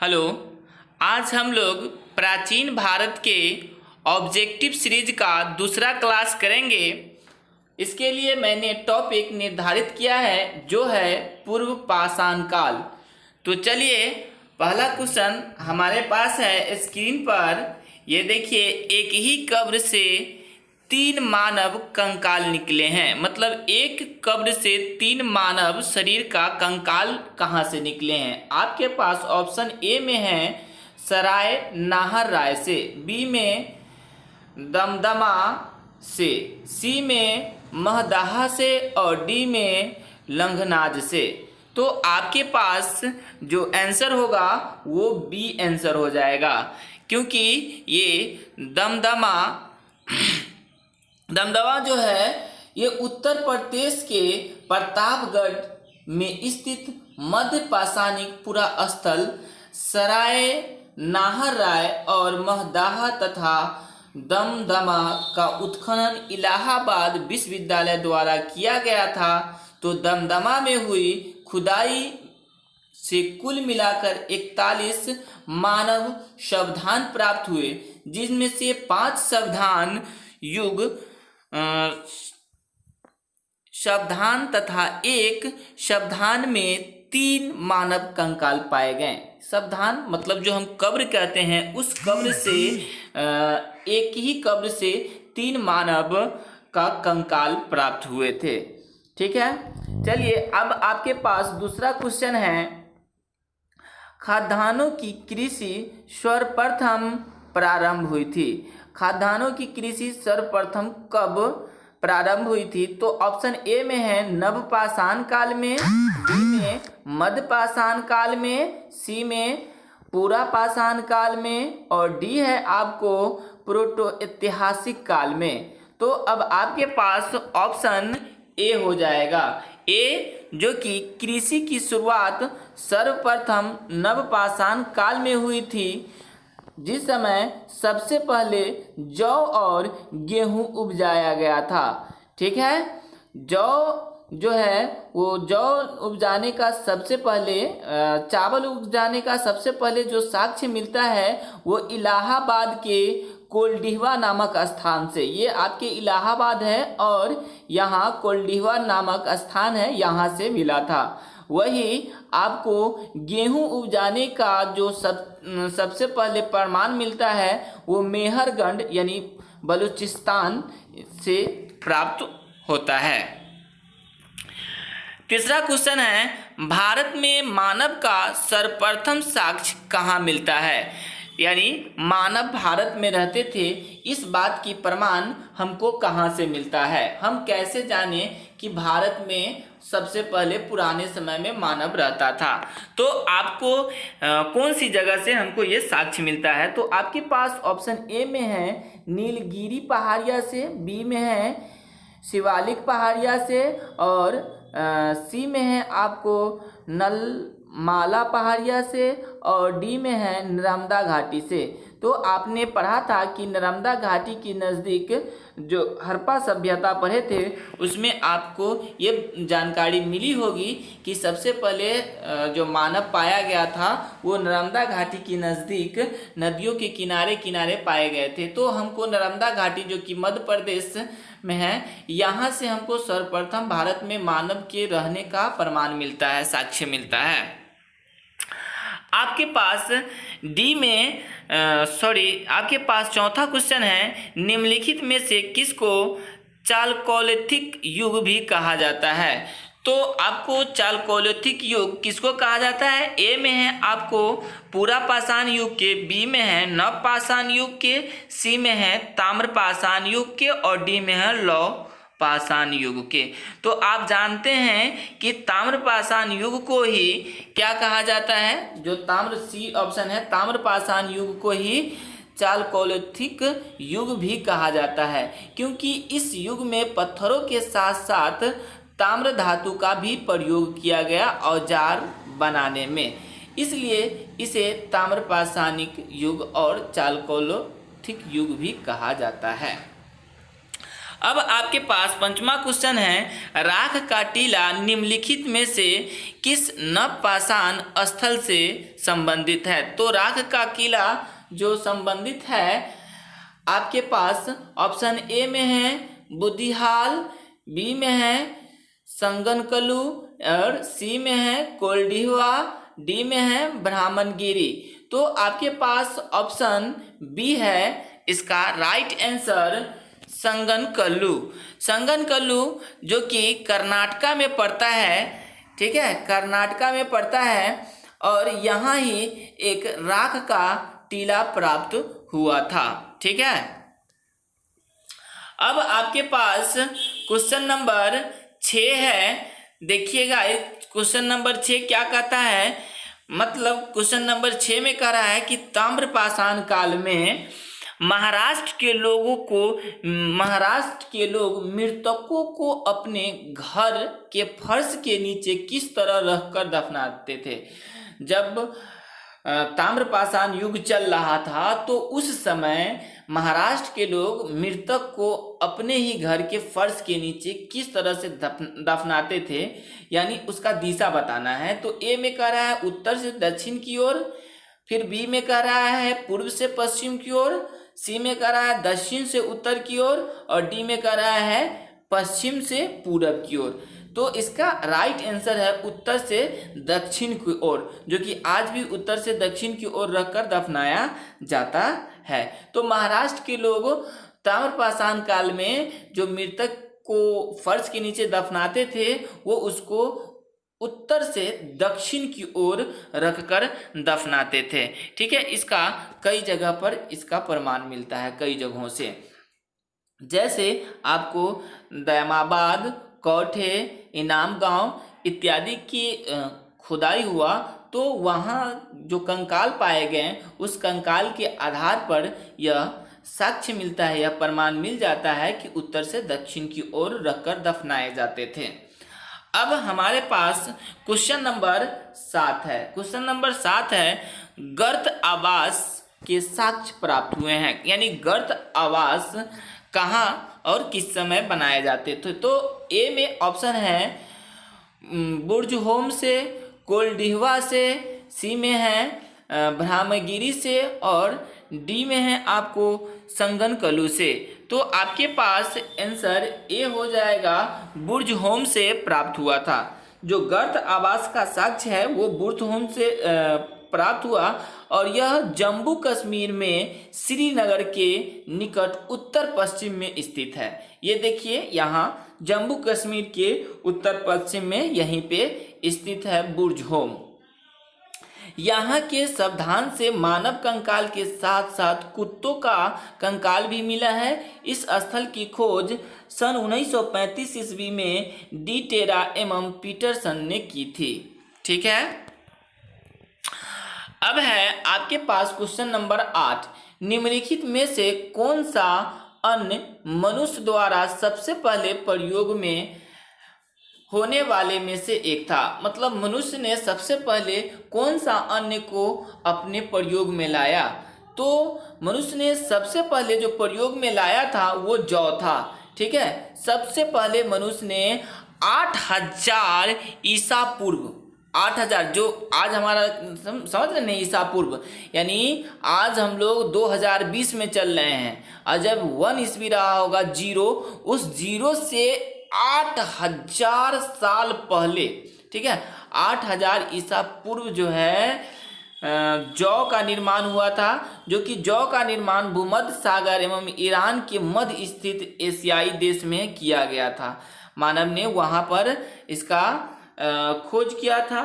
Hello. आज हम लोग प्राचीन भारत के ऑब्जेक्टिव सीरीज का दूसरा क्लास करेंगे। इसके लिए मैंने टॉपिक निर्धारित किया है जो है पूर्व पाषाण काल। तो चलिए पहला क्वेश्चन हमारे पास है स्क्रीन पर। ये देखिए, एक ही कब्र से 3 मानव कंकाल निकले हैं। मतलब एक कब्र से 3 मानव शरीर का कंकाल कहाँ से निकले हैं? आपके पास ऑप्शन ए में है सराय नाहर राय से, बी में दमदमा से, सी में महदाहा से और डी में लंघनाज से। तो आपके पास जो आंसर होगा वो बी आंसर हो जाएगा, क्योंकि ये दमदमा जो है ये उत्तर प्रदेश के प्रतापगढ़ में स्थित मध्य पाषाणिक पुरास्थल सराय नाहर राय और महदाहा तथा दमदमा का उत्खनन इलाहाबाद विश्वविद्यालय द्वारा किया गया था। तो दमदमा में हुई खुदाई से कुल मिलाकर 41 मानव शवधान प्राप्त हुए, जिसमें से 5 शवधान युग शवधान तथा एक शवधान में 3 मानव कंकाल पाए गए। शवधान मतलब जो हम कब्र कहते हैं, उस कब्र से एक ही कब्र से 3 मानव का कंकाल प्राप्त हुए थे। ठीक है, चलिए अब आपके पास दूसरा क्वेश्चन है। खाद्यान्नों की कृषि सर्वप्रथम प्रारंभ हुई थी। खाद्यान्नों की कृषि सर्वप्रथम कब प्रारंभ हुई थी? तो ऑप्शन ए में है नवपाषाण काल में, बी में मध्यपाषाण काल में, सी में पुरापाषाण काल में और डी है आपको प्रोटो ऐतिहासिक काल में। तो अब आपके पास ऑप्शन ए हो जाएगा। ए जो कि कृषि की शुरुआत सर्वप्रथम नवपाषाण काल में हुई थी, जिस समय सबसे पहले जौ और गेहूं उपजाया गया था। ठीक है, जौ जो है वो जौ उपजाने का सबसे पहले चावल उपजाने का सबसे पहले जो साक्ष्य मिलता है वो इलाहाबाद के कोल्डिहवा नामक स्थान से। ये आपके इलाहाबाद है और यहाँ कोल्डिहवा नामक स्थान है, यहाँ से मिला था। वही आपको गेहूं उपजाने का जो सबसे पहले प्रमाण मिलता है वो मेहरगढ़ यानी बलूचिस्तान से प्राप्त होता है। तीसरा क्वेश्चन है, भारत में मानव का सर्वप्रथम साक्ष्य कहाँ मिलता है? यानी मानव भारत में रहते थे, इस बात की प्रमाण हमको कहाँ से मिलता है? हम कैसे जाने कि भारत में सबसे पहले पुराने समय में मानव रहता था? तो आपको कौन सी जगह से हमको ये साक्ष्य मिलता है? तो आपके पास ऑप्शन ए में है नीलगिरी पहाड़िया से, बी में है शिवालिक पहाड़िया से और सी में है आपको नलमाला पहाड़िया से और डी में है नर्मदा घाटी से। तो आपने पढ़ा था कि नर्मदा घाटी के नज़दीक जो हड़प्पा सभ्यता पढ़े थे उसमें आपको ये जानकारी मिली होगी कि सबसे पहले जो मानव पाया गया था वो नर्मदा घाटी के नज़दीक नदियों के किनारे किनारे पाए गए थे। तो हमको नर्मदा घाटी जो कि मध्य प्रदेश में है, यहाँ से हमको सर्वप्रथम भारत में मानव के रहने का प्रमाण मिलता है, साक्ष्य मिलता है। आपके पास डी में आपके पास चौथा क्वेश्चन है, निम्नलिखित में से किसको चालकोलिथिक युग भी कहा जाता है? तो आपको चालकोलिथिक युग किसको कहा जाता है? ए में है आपको पुरापाषाण युग के, बी में है नवपाषाण युग के, सी में है ताम्रपाषाण युग के और डी में है लौह पाषाण युग के। तो आप जानते हैं कि ताम्रपाषाण युग को ही क्या कहा जाता है? जो सी ऑप्शन है, ताम्रपाषाण युग को ही चालकोलिथिक युग भी कहा जाता है, क्योंकि इस युग में पत्थरों के साथ साथ ताम्र धातु का भी प्रयोग किया गया औजार बनाने में, इसलिए इसे ताम्रपाषाणिक युग और चालकोलिथिक युग भी कहा जाता है। अब आपके पास पंचमा क्वेश्चन है, राख का टीला निम्नलिखित में से किस नवपाषाण स्थल से संबंधित है। तो राख का किला जो संबंधित है आपके पास ऑप्शन ए में है बुद्धिहाल, बी में है संगनकलू और सी में है कोल्डिहवा, डी में है ब्राह्मणगिरी। तो आपके पास ऑप्शन बी है इसका राइट आंसर संगनकल्लू। संगनकल्लू जो कि कर्नाटका में पड़ता है, ठीक है, कर्नाटका में पड़ता है और यहाँ ही एक राख का टीला प्राप्त हुआ था, ठीक है। अब आपके पास क्वेश्चन नंबर 6 है। देखिएगा क्वेश्चन नंबर 6 क्या कहता है, मतलब क्वेश्चन नंबर 6 में कह रहा है कि ताम्रपाषाण काल में महाराष्ट्र के लोग मृतकों को अपने घर के फर्श के नीचे किस तरह रखकर दफनाते थे। जब ताम्रपाषाण युग चल रहा था तो उस समय महाराष्ट्र के लोग मृतक को अपने ही घर के फर्श के नीचे किस तरह से दफनाते थे, यानी उसका दिशा बताना है। तो ए में कह रहा है उत्तर से दक्षिण की ओर, फिर बी में कह रहा है पूर्व से पश्चिम की ओर, सी में कह रहा है दक्षिण से उत्तर की ओर और डी में कह रहा है पश्चिम से पूरब की ओर। तो इसका राइट आंसर है उत्तर से दक्षिण की ओर, जो कि आज भी उत्तर से दक्षिण की ओर रखकर दफनाया जाता है। तो महाराष्ट्र के लोग ताम्रपाषाण काल में जो मृतक को फर्श के नीचे दफनाते थे वो उसको उत्तर से दक्षिण की ओर रखकर दफनाते थे, ठीक है। इसका कई जगह पर इसका प्रमाण मिलता है, कई जगहों से, जैसे आपको दयामाबाद, कौठे, इनाम गांव इत्यादि की खुदाई हुआ तो वहाँ जो कंकाल पाए गए उस कंकाल के आधार पर यह साक्ष्य मिलता है, यह प्रमाण मिल जाता है कि उत्तर से दक्षिण की ओर रखकर दफनाए जाते थे। अब हमारे पास क्वेश्चन नंबर 7 है। क्वेश्चन नंबर 7 है गर्त आवास के साक्ष्य प्राप्त हुए हैं, यानी गर्त आवास कहाँ और किस समय बनाए जाते थे। तो ए में ऑप्शन है बुर्ज होम से, कोल्डिहवा से, सी में है ब्राह्मणगिरी से और डी में है आपको संगनकलू से। तो आपके पास आंसर ए हो जाएगा, बुर्ज होम से प्राप्त हुआ था। जो गर्त आवास का साक्ष्य है वो बुर्ज होम से प्राप्त हुआ और यह जम्मू कश्मीर में श्रीनगर के निकट उत्तर पश्चिम में स्थित है। ये देखिए यहाँ जम्मू कश्मीर के उत्तर पश्चिम में यहीं पे स्थित है बुर्ज होम। यहाँ के सावधान से मानव कंकाल के साथ साथ कुत्तों का कंकाल भी मिला है। इस स्थल की खोज सन 1935 ईस्वी में डी टेरा एवं पीटरसन ने की थी, ठीक है। अब है आपके पास क्वेश्चन नंबर 8, निम्नलिखित में से कौन सा अन्य मनुष्य द्वारा सबसे पहले प्रयोग में होने वाले में से एक था। मतलब मनुष्य ने सबसे पहले कौन सा अन्न को अपने प्रयोग में लाया। तो मनुष्य ने सबसे पहले जो प्रयोग में लाया था वो जौ था, ठीक है। सबसे पहले मनुष्य ने 8000 ईसा पूर्व, 8000 जो आज हमारा समझ रहे हैं ईसा पूर्व, यानी आज हम लोग 2020 में चल रहे हैं और जब 1 ईस्वी रहा होगा 0, उस 0 से 8000 साल पहले, ठीक है, 8000 ईसा पूर्व जो है जौ का निर्माण हुआ था, जो कि जौ का निर्माण भूमध्य सागर एवं ईरान के मध्य स्थित एशियाई देश में किया गया था। मानव ने वहां पर इसका खोज किया था।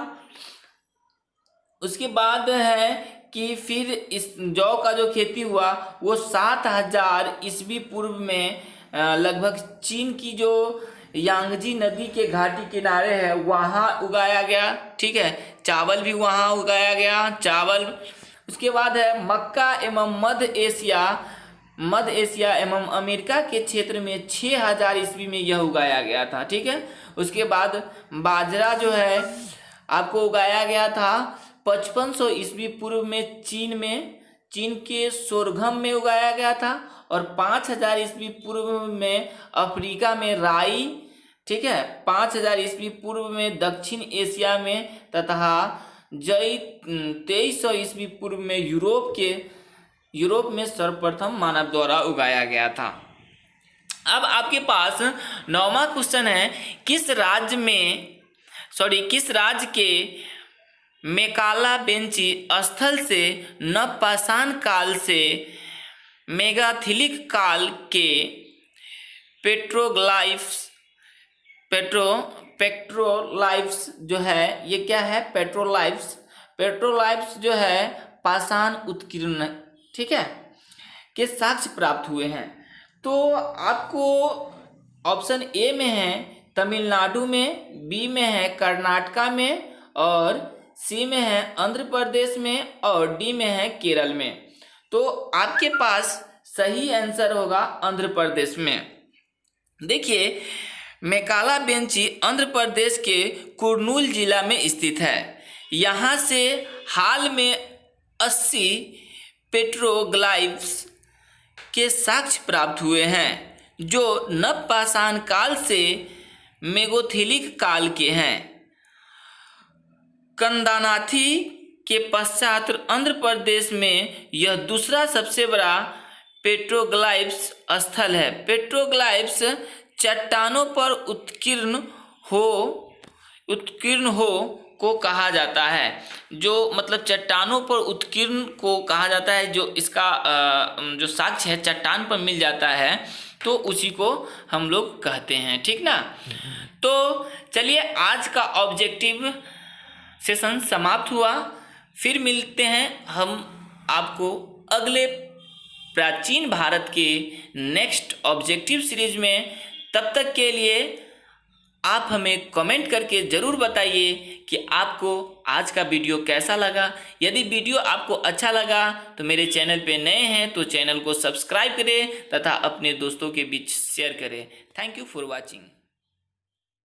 उसके बाद है कि फिर इस जौ का जो खेती हुआ वो 7000 ईस्वी पूर्व में लगभग चीन की जो यांगजी नदी के घाटी किनारे है वहाँ उगाया गया, ठीक है। चावल भी वहाँ उगाया गया, चावल। उसके बाद है मक्का एवं मध्य एशिया एवं अमेरिका के क्षेत्र में 6000 ईस्वी में यह उगाया गया था, ठीक है। उसके बाद बाजरा जो है आपको उगाया गया था 5500 ईस्वी पूर्व में चीन में, चीन के सोरघम में उगाया गया था, और 5000 ईस्वी पूर्व में अफ्रीका में राई, ठीक है, 5000 ईस्वी पूर्व में दक्षिण एशिया में, तथा 2300 ईस्वी पूर्व में यूरोप में सर्वप्रथम मानव द्वारा उगाया गया था। अब आपके पास 9वां क्वेश्चन है, किस राज्य के मेकाला बेंची स्थल से नवपाषाण काल से मेगाथिलिक काल के पेट्रोलाइफ्स जो है, ये क्या है, पेट्रोलाइफ्स जो है पाषाण उत्कीर्ण, ठीक है, के साक्ष्य प्राप्त हुए हैं। तो आपको ऑप्शन ए में है तमिलनाडु में, बी में है कर्नाटका में, और सी में है आंध्र प्रदेश में, और डी में है केरल में। तो आपके पास सही आंसर होगा आंध्र प्रदेश में। देखिए, मेकाला बेंची आंध्र प्रदेश के कुर्नूल जिला में स्थित है। यहाँ से हाल में 80 पेट्रोग्लाइफ्स के साक्ष्य प्राप्त हुए हैं, जो नवपाषाण काल से मेगाथिलिक काल के हैं। कंदानाथी के पश्चात आंध्र प्रदेश में यह दूसरा सबसे बड़ा पेट्रोग्लाइफ्स स्थल है। पेट्रोग्लाइफ्स चट्टानों पर उत्कीर्ण हो को कहा जाता है, जो मतलब चट्टानों पर उत्कीर्ण को कहा जाता है, जो इसका जो साक्ष्य है चट्टान पर मिल जाता है, तो उसी को हम लोग कहते हैं, ठीक ना। तो चलिए, आज का ऑब्जेक्टिव सेशन समाप्त हुआ। फिर मिलते हैं हम आपको अगले प्राचीन भारत के नेक्स्ट ऑब्जेक्टिव सीरीज में। तब तक के लिए आप हमें कमेंट करके ज़रूर बताइए कि आपको आज का वीडियो कैसा लगा। यदि वीडियो आपको अच्छा लगा तो मेरे चैनल पे नए हैं तो चैनल को सब्सक्राइब करें तथा अपने दोस्तों के बीच शेयर करें। Thank you for watching.